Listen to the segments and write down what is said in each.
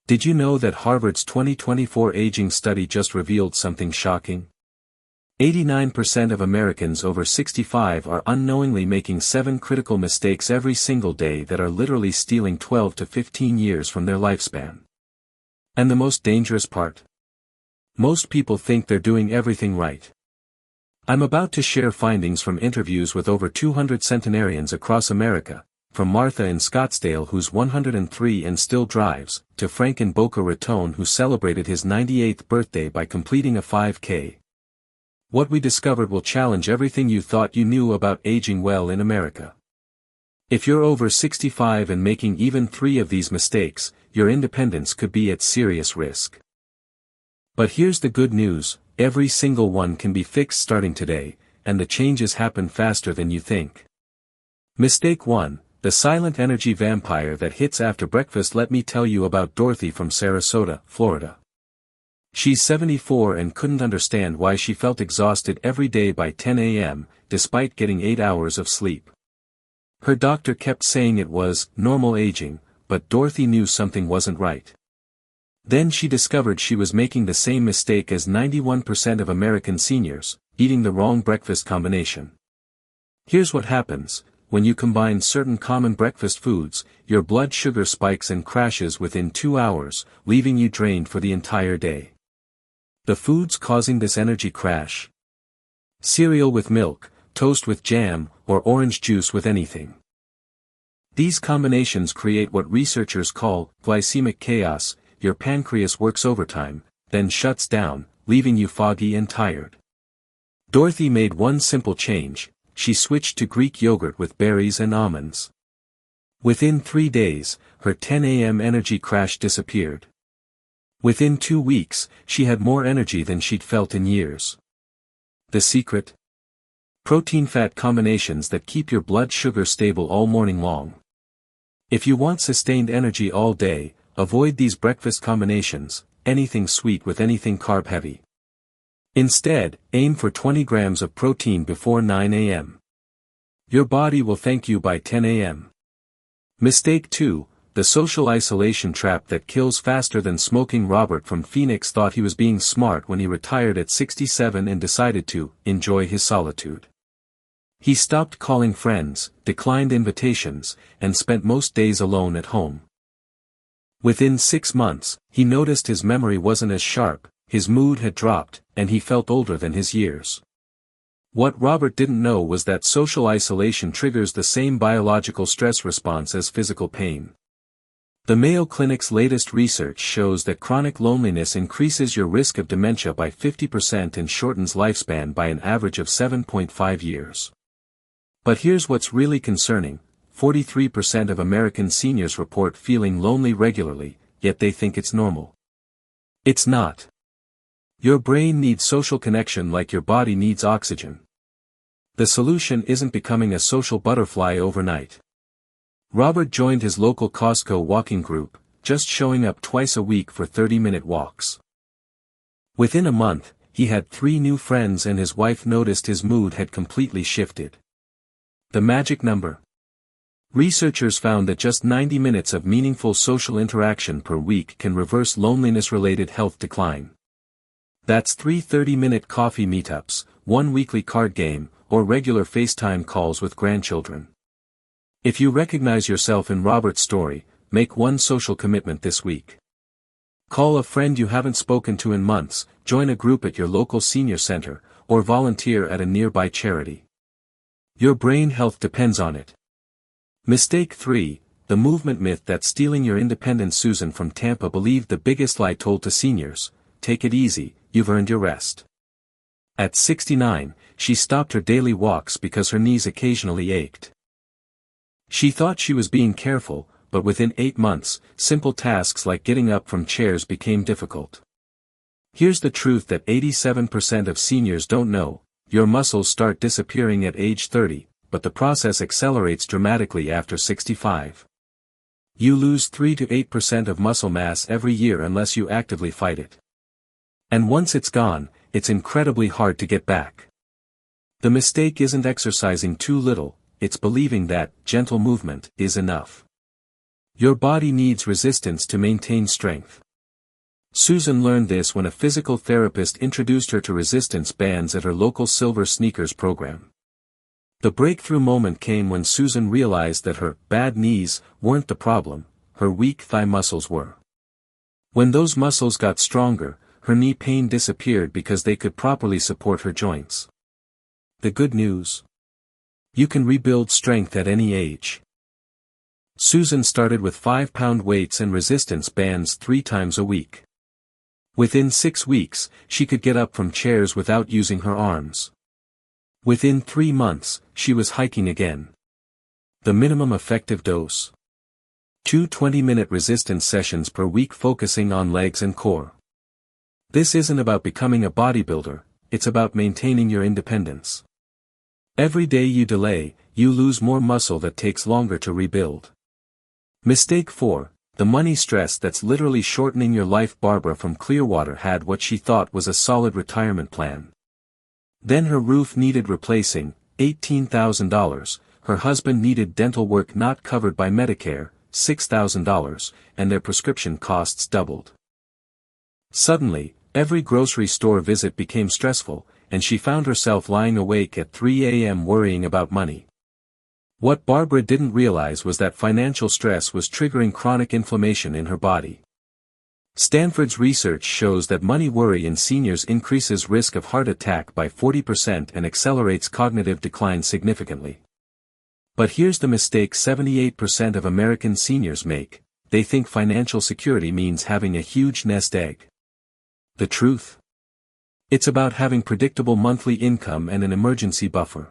Did you know that Harvard's 2024 aging study just revealed something shocking? 89% of Americans over 65 are unknowingly making 7 critical mistakes every single day that are literally stealing 12 to 15 years from their lifespan. And the most dangerous part? Most people think they're doing everything right. I'm about to share findings from interviews with over 200 centenarians across America, from Martha in Scottsdale who's 103 and still drives, to Frank in Boca Raton who celebrated his 98th birthday by completing a 5K. What we discovered will challenge everything you thought you knew about aging well in America. If you're over 65 and making even 3 of these mistakes, your independence could be at serious risk. But here's the good news, every single one can be fixed starting today, and the changes happen faster than you think. Mistake 1, the silent energy vampire that hits after breakfast. Let me tell you about Dorothy from Sarasota, Florida. She's 74 and couldn't understand why she felt exhausted every day by 10 a.m., despite getting 8 hours of sleep. Her doctor kept saying it was normal aging, but Dorothy knew something wasn't right. Then she discovered she was making the same mistake as 91% of American seniors, eating the wrong breakfast combination. Here's what happens: when you combine certain common breakfast foods, your blood sugar spikes and crashes within 2 hours, leaving you drained for the entire day. The foods causing this energy crash: cereal with milk, toast with jam, or orange juice with anything. These combinations create what researchers call glycemic chaos. Your pancreas works overtime, then shuts down, leaving you foggy and tired. Dorothy made one simple change: she switched to Greek yogurt with berries and almonds. Within 3 days, her 10 a.m. energy crash disappeared. Within 2 weeks, she had more energy than she'd felt in years. The secret? Protein-fat combinations that keep your blood sugar stable all morning long. If you want sustained energy all day, avoid these breakfast combinations, anything sweet with anything carb-heavy. Instead, aim for 20 grams of protein before 9 a.m. Your body will thank you by 10 a.m. Mistake 2, the social isolation trap that kills faster than smoking. Robert from Phoenix thought he was being smart when he retired at 67 and decided to enjoy his solitude. He stopped calling friends, declined invitations, and spent most days alone at home. Within 6 months, he noticed his memory wasn't as sharp, his mood had dropped, and he felt older than his years. What Robert didn't know was that social isolation triggers the same biological stress response as physical pain. The Mayo Clinic's latest research shows that chronic loneliness increases your risk of dementia by 50% and shortens lifespan by an average of 7.5 years. But here's what's really concerning: 43% of American seniors report feeling lonely regularly, yet they think it's normal. It's not. Your brain needs social connection like your body needs oxygen. The solution isn't becoming a social butterfly overnight. Robert joined his local Costco walking group, just showing up twice a week for 30-minute walks. Within a month, he had 3 new friends and his wife noticed his mood had completely shifted. The magic number? Researchers found that just 90 minutes of meaningful social interaction per week can reverse loneliness-related health decline. That's 3 30-minute coffee meetups, 1 weekly card game, or regular FaceTime calls with grandchildren. If you recognize yourself in Robert's story, make one social commitment this week. Call a friend you haven't spoken to in months, join a group at your local senior center, or volunteer at a nearby charity. Your brain health depends on it. Mistake 3, the movement myth that's stealing your independence. Susan from Tampa believed the biggest lie told to seniors: take it easy, you've earned your rest. At 69, she stopped her daily walks because her knees occasionally ached. She thought she was being careful, but within 8 months, simple tasks like getting up from chairs became difficult. Here's the truth that 87% of seniors don't know: your muscles start disappearing at age 30, but the process accelerates dramatically after 65. You lose 3 to 8% of muscle mass every year unless you actively fight it. And once it's gone, it's incredibly hard to get back. The mistake isn't exercising too little, it's believing that gentle movement is enough. Your body needs resistance to maintain strength. Susan learned this when a physical therapist introduced her to resistance bands at her local Silver Sneakers program. The breakthrough moment came when Susan realized that her bad knees weren't the problem, her weak thigh muscles were. When those muscles got stronger, her knee pain disappeared because they could properly support her joints. The good news? You can rebuild strength at any age. Susan started with 5-pound weights and resistance bands 3 times a week. Within 6 weeks, she could get up from chairs without using her arms. Within 3 months, she was hiking again. The minimum effective dose. 2 20-minute resistance sessions per week focusing on legs and core. This isn't about becoming a bodybuilder, it's about maintaining your independence. Every day you delay, you lose more muscle that takes longer to rebuild. Mistake 4. The money stress that's literally shortening your life. Barbara from Clearwater had what she thought was a solid retirement plan. Then her roof needed replacing, $18,000, her husband needed dental work not covered by Medicare, $6,000, and their prescription costs doubled. Suddenly, every grocery store visit became stressful, and she found herself lying awake at 3 a.m. worrying about money. What Barbara didn't realize was that financial stress was triggering chronic inflammation in her body. Stanford's research shows that money worry in seniors increases risk of heart attack by 40% and accelerates cognitive decline significantly. But here's the mistake 78% of American seniors make: they think financial security means having a huge nest egg. The truth? It's about having predictable monthly income and an emergency buffer.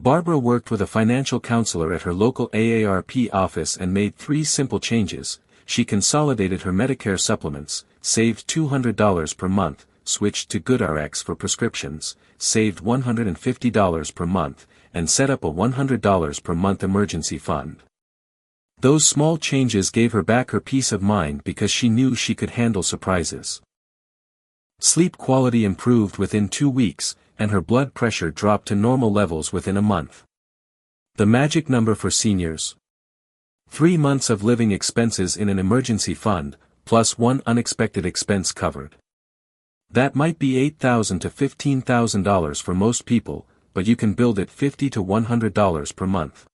Barbara worked with a financial counselor at her local AARP office and made 3 simple changes. She consolidated her Medicare supplements, saved $200 per month, switched to GoodRx for prescriptions, saved $150 per month, and set up a $100 per month emergency fund. Those small changes gave her back her peace of mind because she knew she could handle surprises. Sleep quality improved within 2 weeks, and her blood pressure dropped to normal levels within a month. The magic number for seniors: 3 months of living expenses in an emergency fund, plus 1 unexpected expense covered. That might be $8,000 to $15,000 for most people, but you can build it $50 to $100 per month.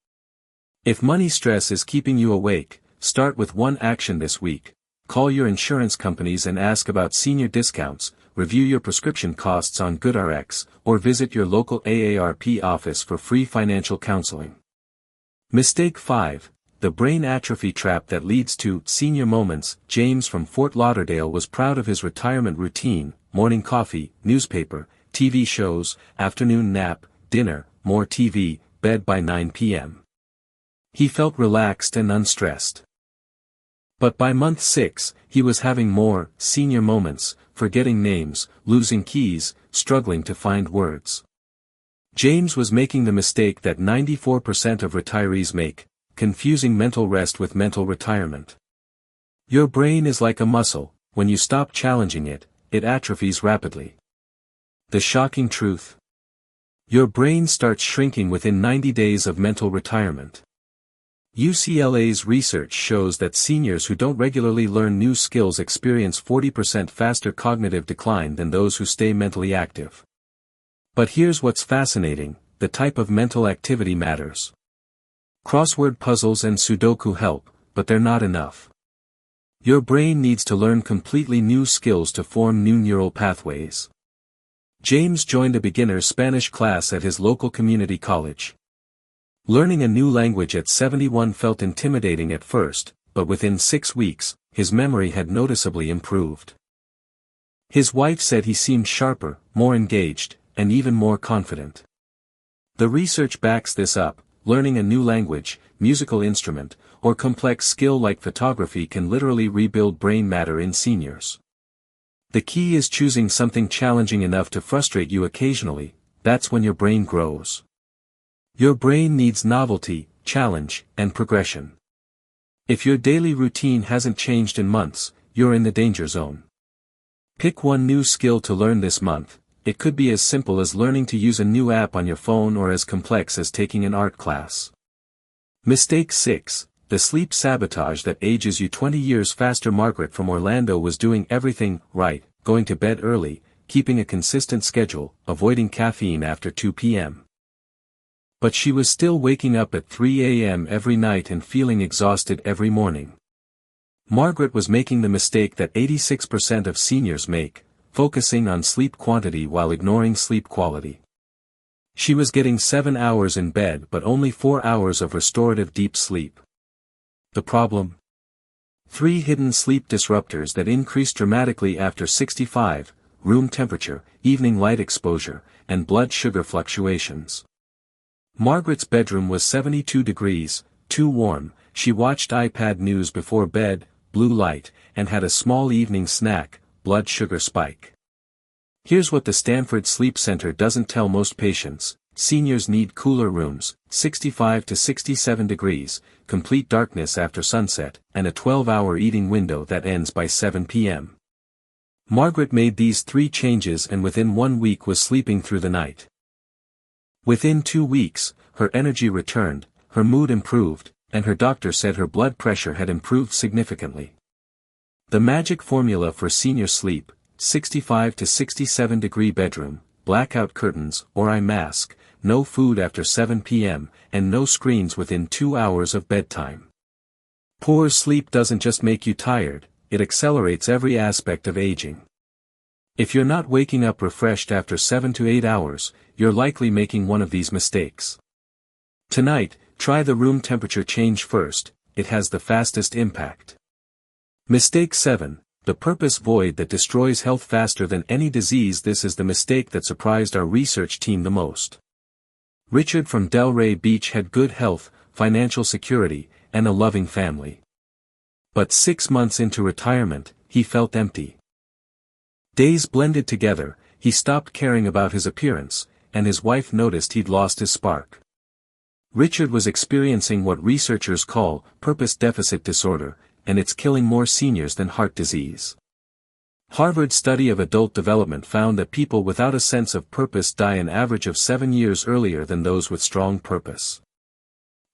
If money stress is keeping you awake, start with one action this week: call your insurance companies and ask about senior discounts, review your prescription costs on GoodRx, or visit your local AARP office for free financial counseling. Mistake 5. The brain atrophy trap that leads to senior moments. James from Fort Lauderdale was proud of his retirement routine: morning coffee, newspaper, TV shows, afternoon nap, dinner, more TV, bed by 9 p.m. He felt relaxed and unstressed. But by month 6, he was having more senior moments, forgetting names, losing keys, struggling to find words. James was making the mistake that 94% of retirees make: confusing mental rest with mental retirement. Your brain is like a muscle: when you stop challenging it, it atrophies rapidly. The shocking truth: your brain starts shrinking within 90 days of mental retirement. UCLA's research shows that seniors who don't regularly learn new skills experience 40% faster cognitive decline than those who stay mentally active. But here's what's fascinating: the type of mental activity matters. Crossword puzzles and Sudoku help, but they're not enough. Your brain needs to learn completely new skills to form new neural pathways. James joined a beginner Spanish class at his local community college. Learning a new language at 71 felt intimidating at first, but within 6 weeks, his memory had noticeably improved. His wife said he seemed sharper, more engaged, and even more confident. The research backs this up: learning a new language, musical instrument, or complex skill like photography can literally rebuild brain matter in seniors. The key is choosing something challenging enough to frustrate you occasionally. That's when your brain grows. Your brain needs novelty, challenge, and progression. If your daily routine hasn't changed in months, you're in the danger zone. Pick one new skill to learn this month. It could be as simple as learning to use a new app on your phone or as complex as taking an art class. Mistake 6. the sleep sabotage that ages you 20 years faster. Margaret from Orlando was doing everything right, going to bed early, keeping a consistent schedule, avoiding caffeine after 2 p.m. But she was still waking up at 3 a.m. every night and feeling exhausted every morning. Margaret was making the mistake that 86% of seniors make, focusing on sleep quantity while ignoring sleep quality. She was getting 7 hours in bed but only 4 hours of restorative deep sleep. The problem? 3 hidden sleep disruptors that increase dramatically after 65, room temperature, evening light exposure, and blood sugar fluctuations. Margaret's bedroom was 72 degrees, too warm. She watched iPad news before bed, blue light, and had a small evening snack, blood sugar spike. Here's what the Stanford Sleep Center doesn't tell most patients: seniors need cooler rooms, 65 to 67 degrees, complete darkness after sunset, and a 12-hour eating window that ends by 7 p.m. Margaret made these 3 changes and within 1 week was sleeping through the night. Within 2 weeks, her energy returned, her mood improved, and her doctor said her blood pressure had improved significantly. The magic formula for senior sleep: 65 to 67 degree bedroom, blackout curtains or eye mask, no food after 7 p.m., and no screens within 2 hours of bedtime. Poor sleep doesn't just make you tired, it accelerates every aspect of aging. If you're not waking up refreshed after 7 to 8 hours, you're likely making one of these mistakes. Tonight, try the room temperature change first, it has the fastest impact. Mistake 7. The purpose void that destroys health faster than any disease. This is the mistake that surprised our research team the most. Richard from Delray Beach had good health, financial security, and a loving family. But 6 months into retirement, he felt empty. Days blended together, he stopped caring about his appearance, and his wife noticed he'd lost his spark. Richard was experiencing what researchers call purpose deficit disorder, and it's killing more seniors than heart disease. Harvard's study of adult development found that people without a sense of purpose die an average of 7 years earlier than those with strong purpose.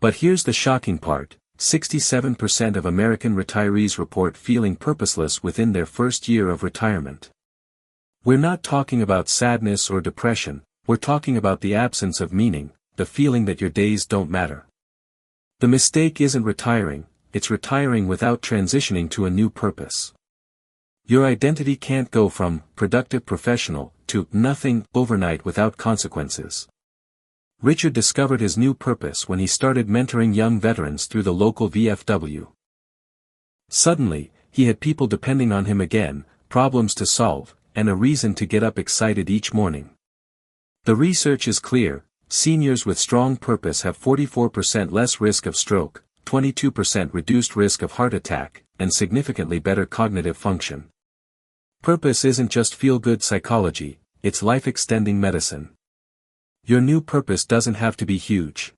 But here's the shocking part: 67% of American retirees report feeling purposeless within their first year of retirement. We're not talking about sadness or depression, we're talking about the absence of meaning, the feeling that your days don't matter. The mistake isn't retiring, it's retiring without transitioning to a new purpose. Your identity can't go from productive professional to nothing overnight without consequences. Richard discovered his new purpose when he started mentoring young veterans through the local VFW. Suddenly, he had people depending on him again, problems to solve, and a reason to get up excited each morning. The research is clear: seniors with strong purpose have 44% less risk of stroke, 22% reduced risk of heart attack, and significantly better cognitive function. Purpose isn't just feel-good psychology, it's life-extending medicine. Your new purpose doesn't have to be huge.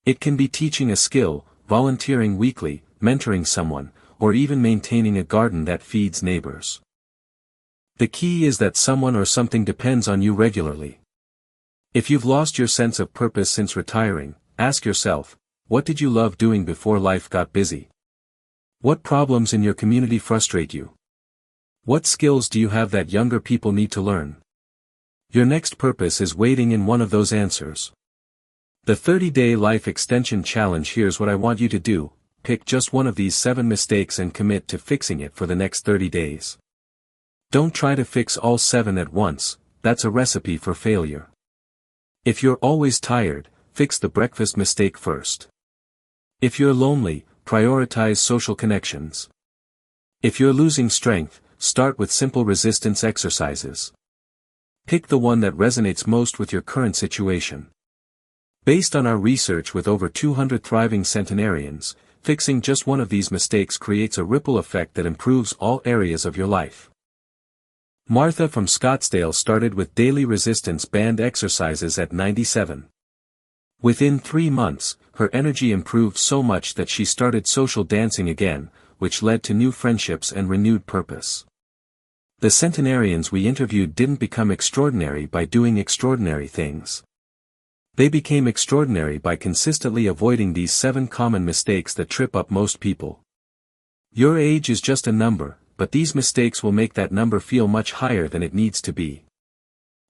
It can be teaching a skill, volunteering weekly, mentoring someone, or even maintaining a garden that feeds neighbors. The key is that someone or something depends on you regularly. If you've lost your sense of purpose since retiring, ask yourself, what did you love doing before life got busy? What problems in your community frustrate you? What skills do you have that younger people need to learn? Your next purpose is waiting in one of those answers. The 30-day life extension challenge. Here's what I want you to do: pick just one of these 7 mistakes and commit to fixing it for the next 30 days. Don't try to fix all 7 at once, that's a recipe for failure. If you're always tired, fix the breakfast mistake first. If you're lonely, prioritize social connections. If you're losing strength, start with simple resistance exercises. Pick the one that resonates most with your current situation. Based on our research with over 200 thriving centenarians, fixing just one of these mistakes creates a ripple effect that improves all areas of your life. Martha from Scottsdale started with daily resistance band exercises at 97. Within 3 months, her energy improved so much that she started social dancing again, which led to new friendships and renewed purpose. The centenarians we interviewed didn't become extraordinary by doing extraordinary things. They became extraordinary by consistently avoiding these 7 common mistakes that trip up most people. Your age is just a number, but these mistakes will make that number feel much higher than it needs to be.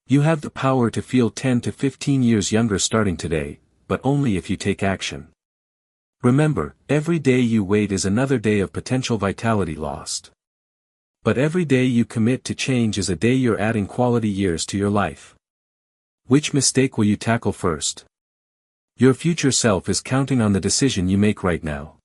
You have the power to feel 10 to 15 years younger starting today, but only if you take action. Remember, every day you wait is another day of potential vitality lost. But every day you commit to change is a day you're adding quality years to your life. Which mistake will you tackle first? Your future self is counting on the decision you make right now.